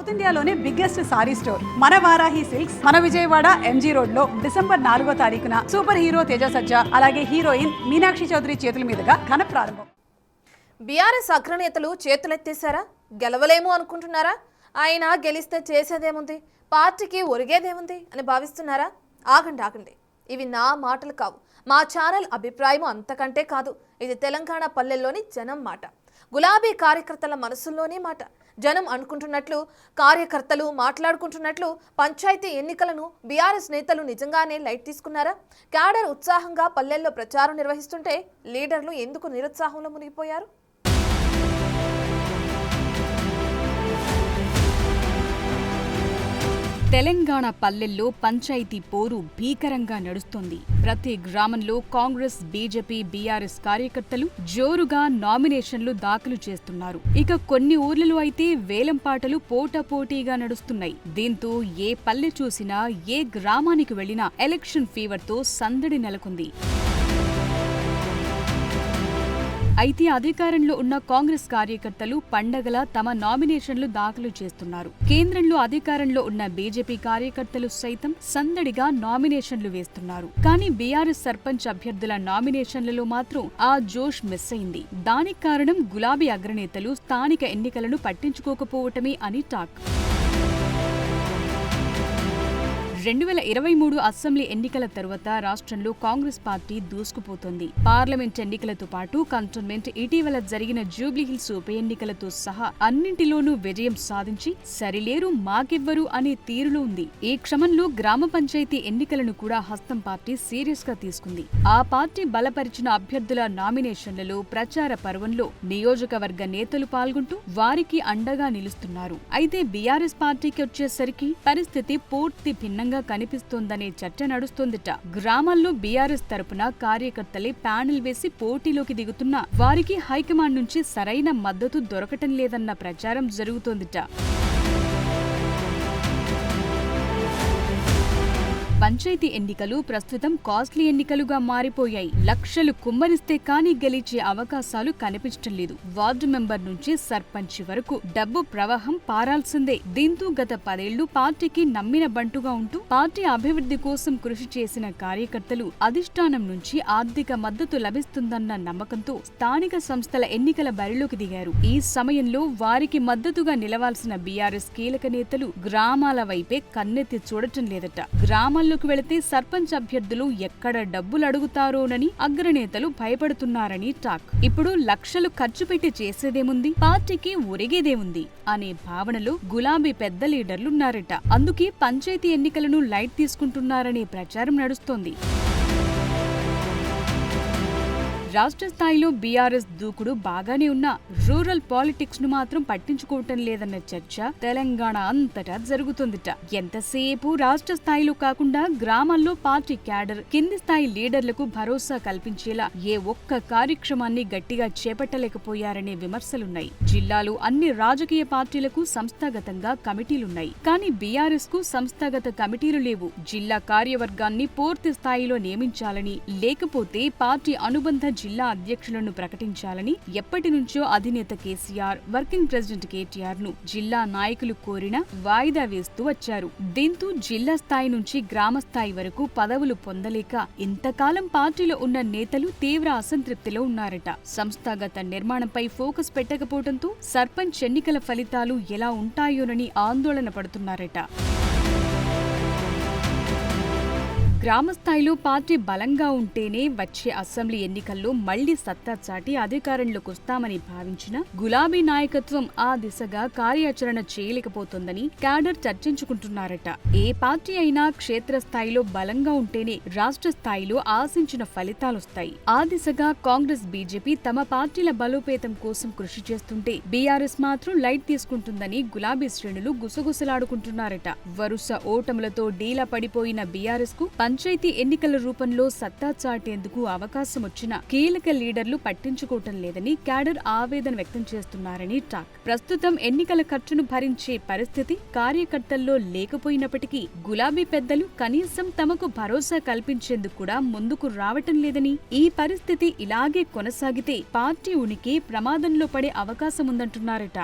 South ఇండియాలోనే biggest sorry store మన Varahi silks మన విజయవాడ ఎంజీ రోడ్ లో డిసెంబర్ 4వ తారీఖున సూపర్ హీరో తేజ సజ్జా అలాగే హీరోయిన్ మీనాక్షి చౌదరి చేతుల మీదుగా ఘన ప్రారంభం. బీఆర్ఎస్ అగ్రనేతలు చేతులెత్తేశారా? గెలవలేము అనుకుంటున్నారా? ఆయన గెలిస్తే చేసేదేముంది, పార్టీకి ఒరిగేదేముంది అని భావిస్తున్నారా? ఆగండి, ఇవి నా మాటలు కావు, మా ఛానల్ అభిప్రాయం అంతకంటే కాదు. ఇది తెలంగాణ పల్లెల్లోని జనం మాట, గులాబీ కార్యకర్తల మనసుల్లోని మాట. జనం అనుకుంటున్నట్లు, కార్యకర్తలు మాట్లాడుకుంటున్నట్లు పంచాయతీ ఎన్నికలను బీఆర్ఎస్ నేతలు నిజంగానే లైట్ తీసుకున్నారా? క్యాడర్ ఉత్సాహంగా పల్లెల్లో ప్రచారం నిర్వహిస్తుంటే లీడర్లు ఎందుకు నిరుత్సాహంలో మునిగిపోయారు? తెలంగాణ పల్లెల్లో పంచాయతీ పోరు భీకరంగా నడుస్తోంది. ప్రతి గ్రామంలో కాంగ్రెస్, బీజేపీ, బీఆర్ఎస్ కార్యకర్తలు జోరుగా నామినేషన్లు దాఖలు చేస్తున్నారు. ఇక కొన్ని ఊర్లలో అయితే వేలంపాటలు పోటాపోటీగా నడుస్తున్నాయి. దీంతో ఏ పల్లె చూసినా, ఏ గ్రామానికి వెళ్లినా ఎలక్షన్ ఫీవర్తో సందడి నెలకొంది. అయితే అధికారంలో ఉన్న కాంగ్రెస్ కార్యకర్తలు పండగలా తమ నామినేషన్లు దాఖలు చేస్తున్నారు. కేంద్రంలో అధికారంలో ఉన్న బీజేపీ కార్యకర్తలు సైతం సందడిగా నామినేషన్లు వేస్తున్నారు. కానీ బీఆర్ఎస్ సర్పంచ్ అభ్యర్థుల నామినేషన్లలో మాత్రం ఆ జోష్ మిస్ అయింది. దానికి కారణం గులాబీ అగ్రనేతలు స్థానిక ఎన్నికలను పట్టించుకోకపోవటమే అని టాక్. 2023 అసెంబ్లీ ఎన్నికల తరువాత రాష్ట్రంలో కాంగ్రెస్ పార్టీ దూసుకుపోతోంది. పార్లమెంట్ ఎన్నికలతో పాటు కంటోన్మెంట్, ఇటీవల జరిగిన జూబ్లీహిల్స్ ఉప ఎన్నికలతో సహా అన్నింటిలోనూ విజయం సాధించి సరిలేరు మాకెవ్వరు అనే తీరులో ఉంది. ఈ క్రమంలో గ్రామ పంచాయతీ ఎన్నికలను కూడా హస్తం పార్టీ సీరియస్ గా తీసుకుంది. ఆ పార్టీ బలపరిచిన అభ్యర్థుల నామినేషన్లలో ప్రచార పర్వంలో నియోజకవర్గ నేతలు పాల్గొంటూ వారికి అండగా నిలుస్తున్నారు. అయితే బీఆర్ఎస్ పార్టీకి వచ్చేసరికి పరిస్థితి పూర్తి భిన్నంగా కనిపిస్తోందనే చర్చ నడుస్తోందిట. గ్రామాల్లో బీఆర్ఎస్ తరపున కార్యకర్తలే ప్యానెల్ వేసి పోటీలోకి దిగుతున్నా వారికి హైకమాండ్ నుంచి సరైన మద్దతు దొరకటం లేదన్న ప్రచారం జరుగుతోందిట. పంచాయతీ ఎన్నికలు ప్రస్తుతం కాస్ట్లీ ఎన్నికలుగా మారిపోయాయి. లక్షలు కుమ్మరిస్తే కానీ గెలిచే అవకాశాలు కనిపించటం లేదు. వార్డు మెంబర్ నుంచి సర్పంచ్ వరకు డబ్బు ప్రవాహం పారాల్సిందే. దీంతో గత 10 ఏళ్లు పార్టీకి నమ్మిన బంటుగా ఉంటూ పార్టీ అభివృద్ధి కోసం కృషి చేసిన కార్యకర్తలు అధిష్టానం నుంచి ఆర్థిక మద్దతు లభిస్తుందన్న నమ్మకంతో స్థానిక సంస్థల ఎన్నికల బరిలోకి దిగారు. ఈ సమయంలో వారికి మద్దతుగా నిలవాల్సిన బీఆర్ఎస్ కీలక నేతలు గ్రామాల వైపే కన్నెత్తి చూడటం లేదట. గ్రామాల్లోకి వెళితే సర్పంచ్ అభ్యర్థులు ఎక్కడ డబ్బులు అడుగుతారోనని అగ్రనేతలు భయపడుతున్నారని టాక్. ఇప్పుడు లక్షలు ఖర్చు పెట్టి చేసేదేముంది, పార్టీకి ఒరిగేదేముంది అనే భావనలో గులాబీ పెద్ద లీడర్లున్నారట. అందుకే పంచాయతీ ఎన్నికలను లైట్ తీసుకుంటున్నారనే ప్రచారం నడుస్తోంది. రాష్ట్ర స్థాయిలో బీఆర్ఎస్ దూకుడు బాగానే ఉన్నా రూరల్ పాలిటిక్స్ ను మాత్రం పట్టించుకోవటం లేదన్న చర్చ తెలంగాణ అంతటా జరుగుతుందిట. ఎంతసేపు రాష్ట్ర స్థాయిలో కాకుండా గ్రామాల్లో పార్టీ క్యాడర్, కింది స్థాయి లీడర్లకు భరోసా కల్పించేలా ఏ ఒక్క కార్యక్రమాన్ని గట్టిగా చేపట్టలేకపోయారనే విమర్శలున్నాయి. జిల్లాలో అన్ని రాజకీయ పార్టీలకు సంస్థాగతంగా కమిటీలున్నాయి. కానీ బీఆర్ఎస్ కు సంస్థాగత కమిటీలు లేవు. జిల్లా కార్యవర్గాన్ని పూర్తి స్థాయిలో నియమించాలని, లేకపోతే పార్టీ అనుబంధ జిల్లా అధ్యక్షులను ప్రకటించాలని ఎప్పటి నుంచో అధినేత కేసీఆర్, వర్కింగ్ ప్రెసిడెంట్ కేటీఆర్ ను జిల్లా నాయకులు కోరినా వాయిదా వేస్తూ వచ్చారు. దీంతో జిల్లా స్థాయి నుంచి గ్రామ స్థాయి వరకు పదవులు పొందలేక ఇంతకాలం పార్టీలో ఉన్న నేతలు తీవ్ర అసంతృప్తిలో ఉన్నారట. సంస్థాగత నిర్మాణంపై ఫోకస్ పెట్టకపోవడంతో సర్పంచ్ ఎన్నికల ఫలితాలు ఎలా ఉంటాయోనని ఆందోళన పడుతున్నారట. గ్రామస్థాయిలో పార్టీ బలంగా ఉంటేనే వచ్చే అసెంబ్లీ ఎన్నికల్లో మళ్లీ సత్తా చాటి అధికారంలోకి వస్తామని భావించిన గులాబీ నాయకత్వం ఆ దిశగా కార్యాచరణ చేయలేకపోతోందని క్యాడర్ చర్చించుకుంటున్నారట. ఏ పార్టీ అయినా క్షేత్రస్థాయిలో బలంగా ఉంటేనే రాష్ట్ర స్థాయిలో ఆశించిన ఫలితాలొస్తాయి. ఆ దిశగా కాంగ్రెస్, బీజేపీ తమ పార్టీల బలోపేతం కోసం కృషి చేస్తుంటే బీఆర్ఎస్ మాత్రం లైట్ తీసుకుంటుందని గులాబీ శ్రేణులు గుసగుసలాడుకుంటున్నారట. వరుస ఓటములతో డీలా పడిపోయిన బీఆర్ఎస్ కు పంచాయతీ ఎన్నికల రూపంలో సత్తా చాటేందుకు అవకాశం వచ్చినా కీలక లీడర్లు పట్టించుకోవటం లేదని క్యాడర్ ఆవేదన వ్యక్తం చేస్తున్నారని టాక్. ప్రస్తుతం ఎన్నికల ఖర్చును భరించే పరిస్థితి కార్యకర్తల్లో లేకపోయినప్పటికీ గులాబీ పెద్దలు కనీసం తమకు భరోసా కల్పించేందుకు కూడా ముందుకు రావటం లేదని, ఈ పరిస్థితి ఇలాగే కొనసాగితే పార్టీ ఉనికి ప్రమాదంలో పడే అవకాశముందంటున్నారట.